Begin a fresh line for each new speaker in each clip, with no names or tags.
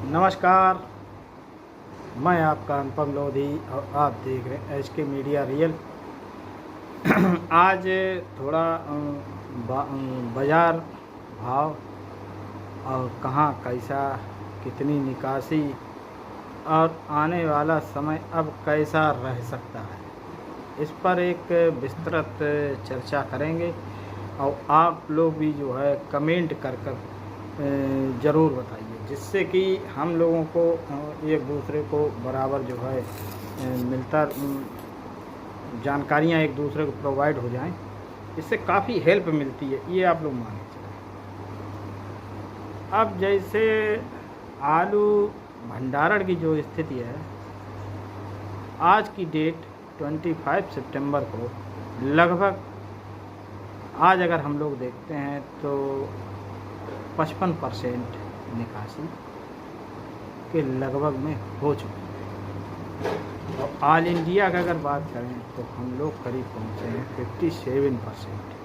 नमस्कार, मैं आपका अनुपम लोधी और आप देख रहे हैं एच के मीडिया रियल। आज थोड़ा बाज़ार भाव और कहाँ कैसा कितनी निकासी और आने वाला समय अब कैसा रह सकता है, इस पर एक विस्तृत चर्चा करेंगे और आप लोग भी जो है कमेंट कर ज़रूर बताइए, जिससे कि हम लोगों को एक दूसरे को बराबर जो है मिलता जानकारियाँ एक दूसरे को प्रोवाइड हो जाएं। इससे काफ़ी हेल्प मिलती है, ये आप लोग मान लीजिए। अब जैसे आलू भंडारण की जो स्थिति है, आज की डेट 25 सितंबर को लगभग आज अगर हम लोग देखते हैं तो 55% निकासी के लगभग में हो चुकी है। और ऑल इंडिया का अगर बात करें तो हम लोग करीब पहुँचे हैं 57%।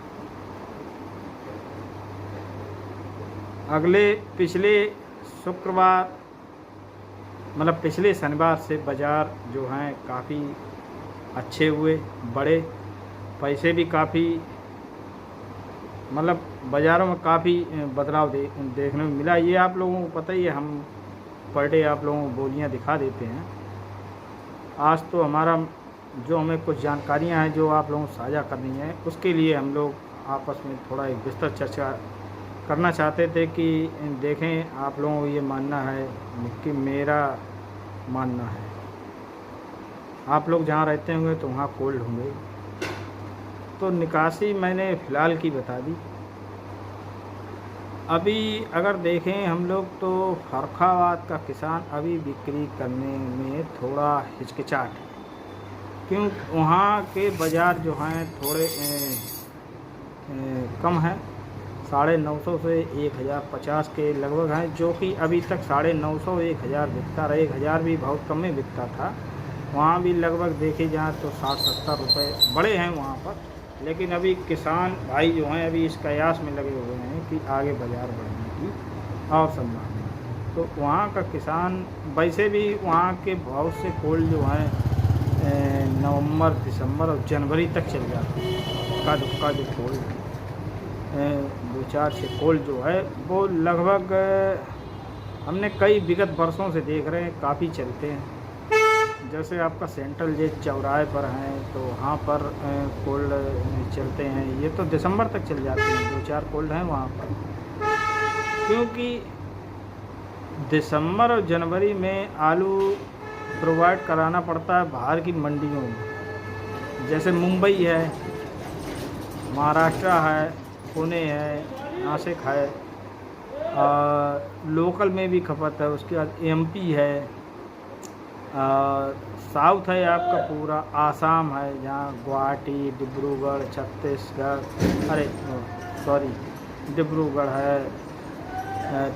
पिछले शुक्रवार मतलब पिछले शनिवार से बाज़ार जो हैं काफ़ी अच्छे हुए, बड़े पैसे भी काफ़ी मतलब बाज़ारों में काफ़ी बदलाव देखने में मिला। ये आप लोगों को पता ही है, हम पर डे आप लोगों को बोलियाँ दिखा देते हैं। आज तो हमारा जो हमें कुछ जानकारियां हैं जो आप लोगों को साझा करनी है, उसके लिए हम लोग आपस में थोड़ा एक विस्तृत चर्चा करना चाहते थे कि देखें आप लोगों को ये मानना है कि मेरा मानना है। आप लोग जहाँ रहते होंगे तो वहाँ कोल्ड होंगे, तो निकासी मैंने फ़िलहाल की बता दी। अभी अगर देखें हम लोग तो फर्रुखाबाद का किसान अभी बिक्री करने में थोड़ा हिचकिचाहट है, क्यों वहाँ के बाज़ार जो हैं थोड़े कम हैं, 950 से 1050 के लगभग हैं, जो कि अभी तक 950 1000 बिकता रहा। 1000 भी बहुत कम में बिकता था। वहाँ भी लगभग देखे जाए तो 60-70 रुपये बड़े हैं वहाँ पर। लेकिन अभी किसान भाई जो हैं अभी इस कयास में लगे हुए हैं कि आगे बाज़ार बढ़ने की और संभावना है। तो वहाँ का किसान वैसे भी वहाँ के बहुत से कोल्ड जो हैं नवंबर, दिसंबर और जनवरी तक चल जाते हैं। का दुक्का जो कोल्ड 2-4 से कोल्ड जो है वो लगभग हमने कई विगत वर्षों से देख रहे हैं काफ़ी चलते हैं। जैसे आपका सेंट्रल जेल चौराहे पर हैं तो वहाँ पर कोल्ड चलते हैं, ये तो दिसंबर तक चल जाते हैं। 2-4 कोल्ड हैं वहाँ पर, क्योंकि दिसंबर और जनवरी में आलू प्रोवाइड कराना पड़ता है बाहर की मंडियों में। जैसे मुंबई है, महाराष्ट्र है, पुणे है, नासिक है, लोकल में भी खपत है। उसके बाद एमपी है, साउथ है आपका पूरा आसाम है, जहाँ गुवाहाटी, डिब्रूगढ़, छत्तीसगढ़ डिब्रूगढ़ है,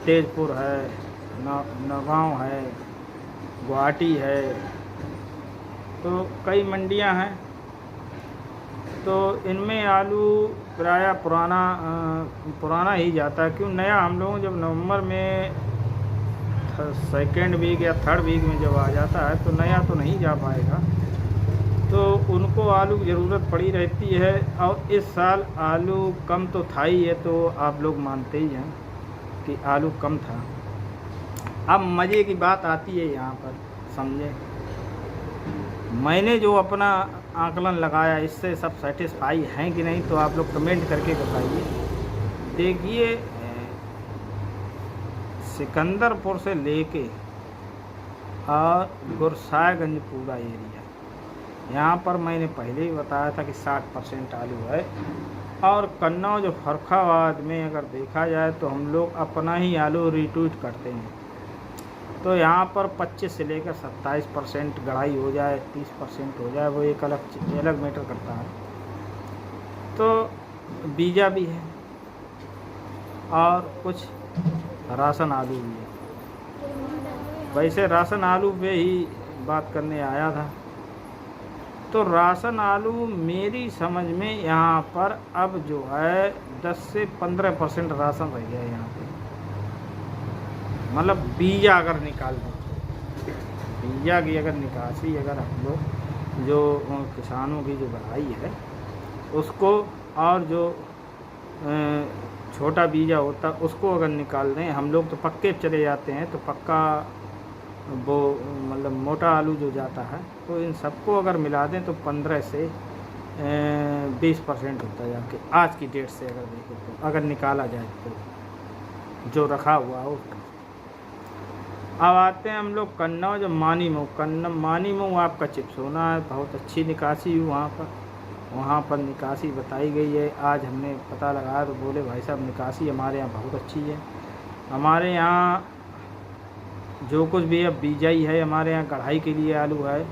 तेजपुर है, नगाँव है, गुवाहाटी है, तो कई मंडियां हैं। तो इनमें आलू प्रायः पुराना ही जाता है। क्यों नया हम लोग जब नवंबर में सेकेंड वीक या थर्ड वीक में जब आ जाता है तो नया तो नहीं जा पाएगा, तो उनको आलू की ज़रूरत पड़ी रहती है। और इस साल आलू कम तो था ही है, तो आप लोग मानते ही हैं कि आलू कम था। अब मज़े की बात आती है यहाँ पर, समझे, मैंने जो अपना आकलन लगाया इससे सब सेटिस्फाई हैं कि नहीं, तो आप लोग कमेंट करके बताइए। देखिए सिकंदरपुर से लेके और गुरसागंज पूरा एरिया, यहाँ पर मैंने पहले ही बताया था कि 60% आलू है। और कन्नौज और फर्रुखाबाद में अगर देखा जाए तो हम लोग अपना ही आलू रिट्वीट करते हैं, तो यहाँ पर 25 से लेकर 27% गढ़ाई हो जाए, 30% हो जाए, वो एक अलग मैटर करता है। तो बीजा भी है और कुछ राशन आलू भी है। वैसे राशन आलू पे ही बात करने आया था, तो राशन आलू मेरी समझ में यहाँ पर अब जो है 10 से 15% राशन रह गया है यहाँ पे। मतलब बीजा अगर निकाल दें, बीजा की अगर निकासी अगर हम लोग जो किसानों की जो बढ़ाई है उसको, और जो छोटा बीजा होता उसको अगर निकाल दें, हम लोग तो पक्के चले जाते हैं, तो पक्का वो मतलब मोटा आलू जो जाता है, तो इन सबको अगर मिला दें तो 15 से 20% होता है जाके आज की डेट से अगर देखें तो, अगर निकाला जाए तो जो रखा हुआ हो उसका। अब आते हैं हम लोग कन्नौज मानी मऊ। मानी मऊ आपका चिप्स होना है, बहुत अच्छी निकासी हुई वहाँ पर निकासी बताई गई है। आज हमने पता लगाया तो बोले भाई साहब निकासी हमारे यहाँ बहुत अच्छी है। हमारे यहाँ जो कुछ भी अब बीजाई है हमारे यहाँ कढ़ाई के लिए आलू है,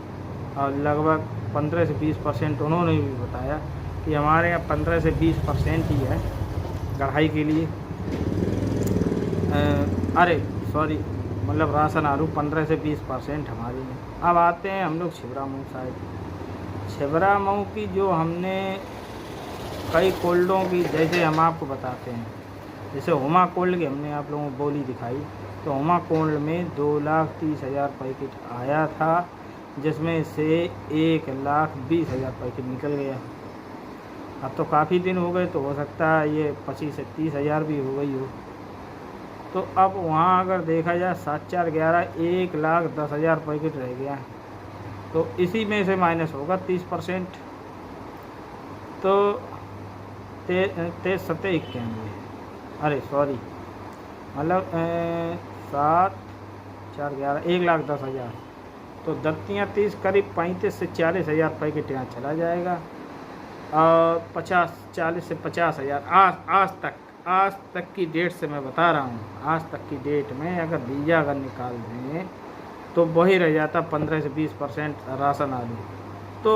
और लगभग 15 से 20% उन्होंने भी बताया कि हमारे यहाँ 15 से 20% ही है कढ़ाई के लिए। अरे सॉरी, मतलब राशन आलू 15 से 20% हमारे यहाँ। अब आते हैं हम लोग छिबरा मऊ साइड। छिबरा मऊ की जो हमने कई कोल्डों की, जैसे हम आपको बताते हैं, जैसे हुमा कोल्ड की हमने आप लोगों को बोली दिखाई, तो हुमा कोल्ड में 2,30,000 पैकेट आया था, जिसमें से 1,20,000 पैकेट निकल गया। अब तो काफ़ी दिन हो गए, तो हो सकता है ये 25 से 30,000 भी हो गई हो। तो अब वहाँ अगर देखा जाए 7,411 1,10,000 पैकेट रह गया, तो इसी में से माइनस होगा 30%, तो 23,791, अरे सॉरी, मतलब 7,411 1,10,000, तो 10-30 करीब 35 से 40,000 पैकेट यहाँ चला जाएगा। और 40 से 50,000 आज तक की डेट से मैं बता रहा हूँ, आज तक की डेट में अगर बीजा अगर निकाल दें तो वही रह जाता 15 से 20% राशन आलू। तो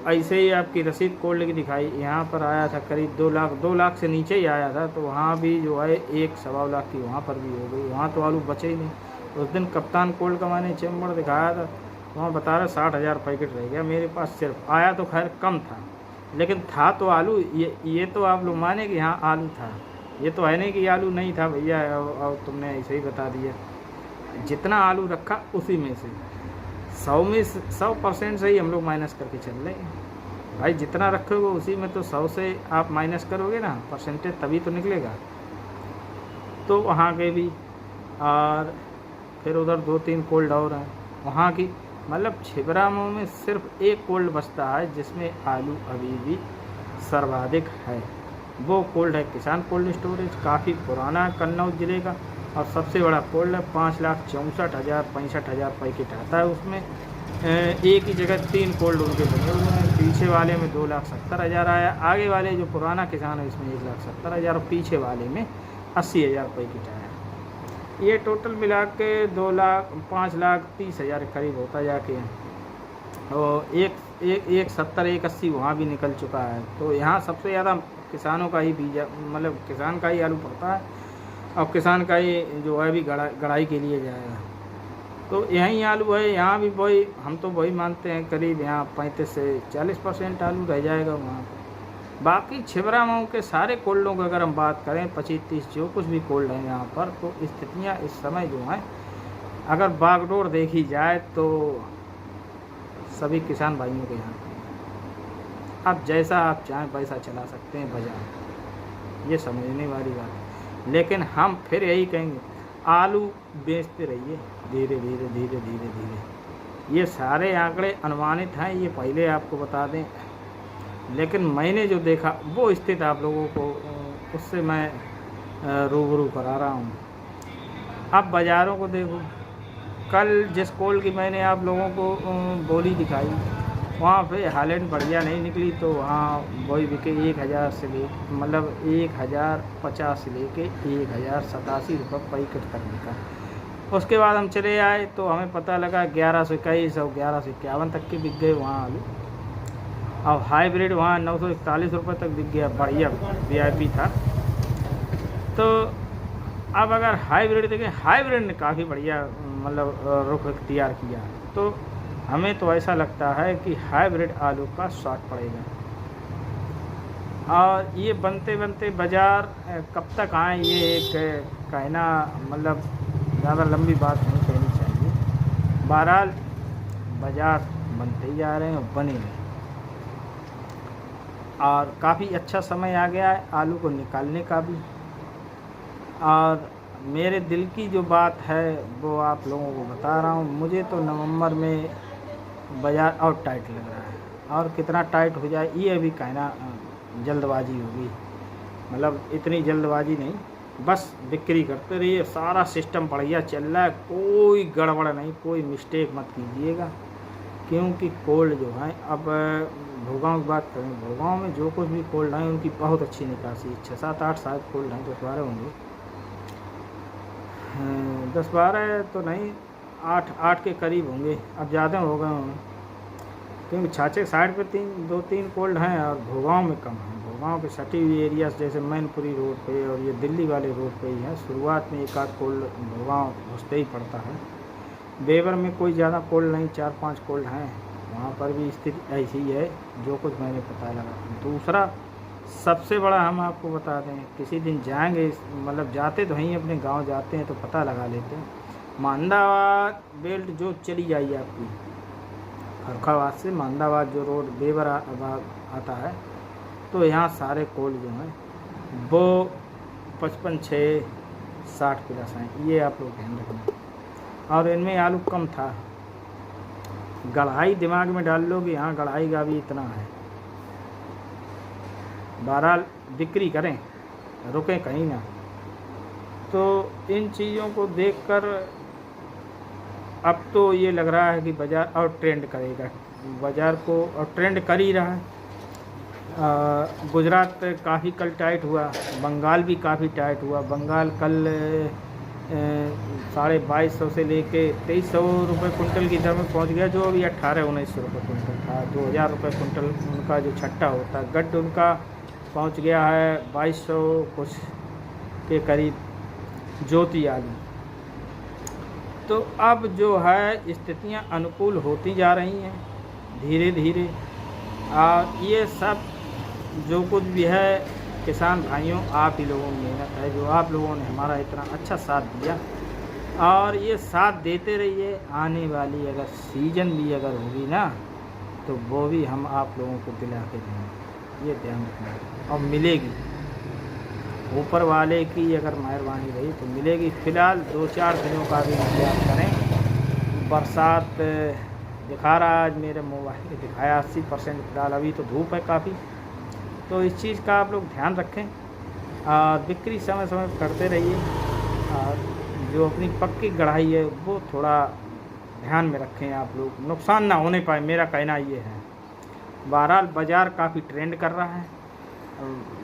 ऐसे ही आपकी रसीद कोल्ड की दिखाई, यहाँ पर आया था करीब 2 लाख से नीचे ही आया था, तो वहाँ भी जो है 1-1.25 लाख की वहाँ पर भी हो गई। वहाँ तो आलू बचे ही नहीं। उस दिन कप्तान कोल्ड का मैंने चैम्बर दिखाया था, वहाँ बता रहा 60,000 पैकेट रह गया मेरे पास। सिर्फ आया तो खैर कम था, लेकिन था तो आलू। ये तो आप लोग माने कि हाँ आलू था, ये तो है नहीं कि आलू नहीं था भैया, और तुमने ऐसे ही बता दिया। जितना आलू रखा उसी में से 100% से ही हम लोग माइनस करके चल रहे हैं भाई। जितना रखोगे उसी में तो 100 से आप माइनस करोगे ना परसेंटेज, तभी तो निकलेगा। तो वहाँ के भी, और फिर उधर 2-3 कोल्ड और हैं वहाँ की, मतलब छिबरा मऊ में सिर्फ एक कोल्ड बचता है जिसमें आलू अभी भी सर्वाधिक है। वो कोल्ड है किसान कोल्ड स्टोरेज, काफ़ी पुराना कन्नौज ज़िले का, और सबसे बड़ा कोल्ड है। 5,64,000 पैकेट आता है उसमें। एक ही जगह 3 कोल्ड उनके बने हुए हैं। पीछे वाले में 2,70,000 आया, आगे वाले जो पुराना किसान है इसमें 1,70,000, और पीछे वाले में 80,000 पैकेट आया। ये टोटल मिला के 5,30,000 करीब होता जाके, और 1,70-1,80 वहाँ भी निकल चुका है। तो यहाँ सबसे ज़्यादा किसानों का ही बीजा, मतलब किसान का ही आलू पड़ता है, और किसान का ही जो है भी गड़ाई के लिए जाएगा। तो यहीं आलू है, यहाँ भी वही, हम तो वही मानते हैं करीब यहाँ 35 से 40% आलू रह जाएगा वहाँ पर। बाकी छिबरा मऊ के सारे कोल्डों की अगर हम बात करें 25-30 जो कुछ भी कोल्ड हैं यहाँ पर, तो स्थितियाँ इस समय जो हैं अगर बागडोर देखी जाए तो सभी किसान भाइयों के यहाँ आप जैसा आप चाहें वैसा चला सकते हैं बाजार, ये समझने वाली बात है। लेकिन हम फिर यही कहेंगे, आलू बेचते रहिए धीरे धीरे धीरे धीरे धीरे। ये सारे आंकड़े अनुमानित हैं, ये पहले आपको बता दें, लेकिन मैंने जो देखा वो स्थिति आप लोगों को उससे मैं रूबरू करा रहा हूँ। अब बाज़ारों को देखो, कल जिस कोल की मैंने आप लोगों को बोली दिखाई, वहाँ पे हालैंड बढ़िया नहीं निकली, तो वहाँ वही बिके 1,000 से ले, मतलब 1,050 से लेके 1,087 रुपये पैकेट करने का। उसके बाद हम चले आए तो हमें पता लगा 1,121 और 1,151 तक के बिक गए वहाँ आलू। और हाइब्रिड वहाँ 941 रुपये तक बिक गया, बढ़िया VIP था। तो अब अगर हाइब्रिड देखें, हाइब्रिड ने काफ़ी बढ़िया मतलब रुख इख्तियार किया, तो हमें तो ऐसा लगता है कि हाइब्रिड आलू का शॉर्ट पड़ेगा। और ये बनते बनते बाज़ार कब तक आए, ये एक कहना मतलब ज़्यादा लंबी बात नहीं कहनी चाहिए। बहरहाल बाज़ार बनते ही जा रहे हैं और बने हैं, और काफ़ी अच्छा समय आ गया है आलू को निकालने का भी। और मेरे दिल की जो बात है वो आप लोगों को बता रहा हूँ। मुझे तो नवंबर में बाज़ार और टाइट लग रहा है, और कितना टाइट हो जाए ये अभी कहना जल्दबाजी होगी। मतलब इतनी जल्दबाजी नहीं, बस बिक्री करते रहिए। सारा सिस्टम बढ़िया चल रहा है, कोई गड़बड़ नहीं, कोई मिस्टेक मत कीजिएगा। क्योंकि कोल्ड जो है, अब भोगांव की बात करें, भोगांव में जो कुछ भी कोल्ड हैं उनकी बहुत अच्छी निकासी। 6-7-8 शायद कोल्ड हैं, 10-12 होंगे, 10-12 तो नहीं, 8 के करीब होंगे, अब ज़्यादा हो गए होंगे। क्योंकि छाछे साइड पे 2-3 कोल्ड हैं और भोगांव में कम हैं। भोगांव के सटी हुई एरियाज जैसे मैनपुरी रोड पे और ये दिल्ली वाले रोड पे ही हैं। शुरुआत में एक आध कोल्ड भोगांव घुसते ही पड़ता है। बेवर में कोई ज़्यादा कोल्ड नहीं, 4-5 कोल्ड हैं, वहाँ पर भी स्थिति ऐसी ही है जो कुछ मैंने पता लगा। दूसरा सबसे बड़ा हम आपको बता दें, किसी दिन जाएंगे, मतलब जाते तो हैं अपने गांव जाते हैं तो पता लगा लेते हैं। मांदाबाद बेल्ट जो चली जाइए आपकी फरुखाबाद से, मांदाबाद जो रोड बेवर आता है, तो यहाँ सारे कोल्ड जो हैं वो 55-6-60+ हैं। ये आप लोग ध्यान रखना। और इनमें आलू कम था। गढ़ाई दिमाग में डाल लो कि यहाँ गढ़ाई का भी इतना है। बहरहाल बिक्री करें, रुकें कहीं ना। तो इन चीज़ों को देखकर अब तो ये लग रहा है कि बाज़ार और ट्रेंड करेगा। बाज़ार को और ट्रेंड कर ही रहा है। गुजरात काफ़ी कल टाइट हुआ, बंगाल भी काफ़ी टाइट हुआ। बंगाल कल 2250 से लेके 2300 रुपये कुंटल की दर में पहुंच गया, जो अभी 1800-1900 रुपये कुंटल था। 2000 रुपये कुंटल उनका जो छट्टा होता है, गड्ढ उनका पहुंच गया है 2200 कुछ के करीब, ज्योति आलू। तो अब जो है स्थितियां अनुकूल होती जा रही हैं धीरे धीरे। और ये सब जो कुछ भी है किसान भाइयों, आप ही लोगों की मेहनत है, जो आप लोगों ने हमारा इतना अच्छा साथ दिया, और ये साथ देते रहिए। आने वाली अगर सीजन भी अगर होगी ना, तो वो भी हम आप लोगों को दिला के देंगे, ये ध्यान रखना। और मिलेगी, ऊपर वाले की अगर मेहरबानी रही तो मिलेगी। फ़िलहाल 2-4 दिनों का भी इंतजार करें। बरसात दिखा रहा है, आज मेरे मोबाइल में दिखाया 80%। फ़िलहाल अभी तो धूप है काफ़ी, तो इस चीज़ का आप लोग ध्यान रखें। और बिक्री समय समय पर करते रहिए। और जो अपनी पक्की कढ़ाई है वो थोड़ा ध्यान में रखें आप लोग, नुकसान ना होने पाए, मेरा कहना ये है। बहरहाल बाज़ार काफ़ी ट्रेंड कर रहा है।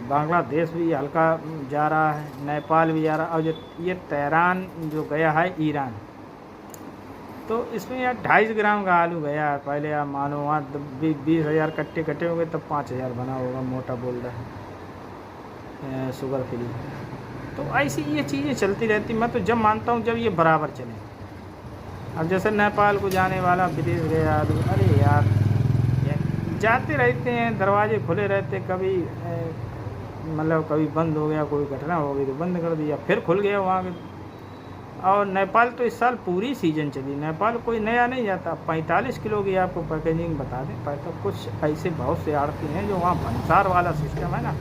बांग्लादेश भी हल्का जा रहा है, नेपाल भी जा रहा है, और ये तेहरान जो गया है ईरान, तो इसमें यार 250 ग्राम का आलू गया है। पहले आप मानो वहाँ 20,000 कट्टे कटे होंगे, तब 5,000 बना होगा, मोटा बोल रहा है, शुगर फ्री। तो ऐसी ये चीज़ें चलती रहती। मैं तो जब मानता हूँ जब ये बराबर चले। अब जैसे नेपाल को जाने वाला विदेश गया आलू, अरे यार जाते रहते हैं, दरवाजे खुले रहते, कभी मतलब कभी बंद हो गया, कोई घटना हो गई तो बंद कर दिया, फिर खुल गया वहाँ के। और नेपाल तो इस साल पूरी सीजन चली। नेपाल कोई नया नहीं जाता। 45 किलो की आपको पैकेजिंग बता दें, तो कुछ ऐसे बहुत से आड़ती हैं जो वहाँ भंसार वाला सिस्टम है ना,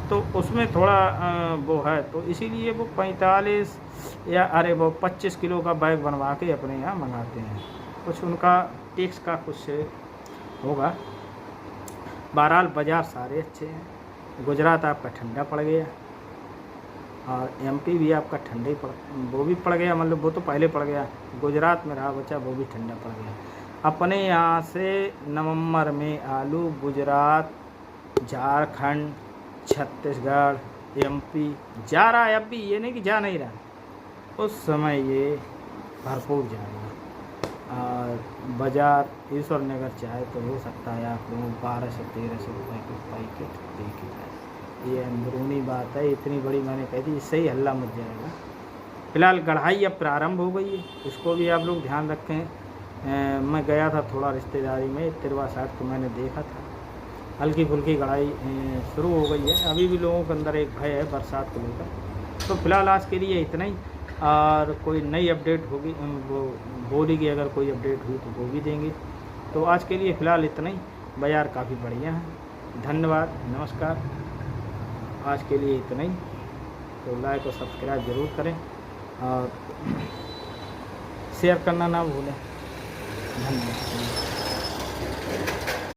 तो उसमें थोड़ा वो है, तो इसीलिए वो 45 या अरे वो 25 किलो का बैग बनवा के अपने यहाँ मंगाते हैं। कुछ उनका टैक्स का कुछ होगा। बहरहाल बाज़ार सारे अच्छे हैं। गुजरात आपका ठंडा पड़ गया, और एमपी भी आपका ठंडा ही वो भी पड़ गया, मतलब वो तो पहले पड़ गया, गुजरात में रहा बचा, वो भी ठंडा पड़ गया। अपने यहाँ से नवंबर में आलू गुजरात, झारखंड, छत्तीसगढ़, एमपी जा रहा है। अब भी ये नहीं कि जा नहीं रहा, उस समय ये भरपूर जाएगा। और बाज़ार ईश्वर ने अगर चाहे तो हो सकता है आप लोगों 1200 से 1300 रुपये के पैकेट देखे जाए। ये अंदरूनी बात है, इतनी बड़ी मैंने कही थी, इससे ही हल्ला मच जाएगा। फ़िलहाल कढ़ाई अब प्रारंभ हो गई है, इसको भी आप लोग ध्यान रखें। मैं गया था थोड़ा रिश्तेदारी में, तिरवा साइड को मैंने देखा था, हल्की फुल्की कढ़ाई शुरू हो गई है। अभी भी लोगों के अंदर एक भय है बरसात को लेकर। तो फिलहाल आज के लिए इतना ही। और कोई नई अपडेट होगी वो बोलेगी, अगर कोई अपडेट हुई तो वो भी देंगे। तो आज के लिए फ़िलहाल इतना ही। बाज़ार काफ़ी बढ़िया है। धन्यवाद, नमस्कार। आज के लिए इतना ही। तो लाइक और सब्सक्राइब ज़रूर करें और शेयर करना ना भूलें। धन्यवाद।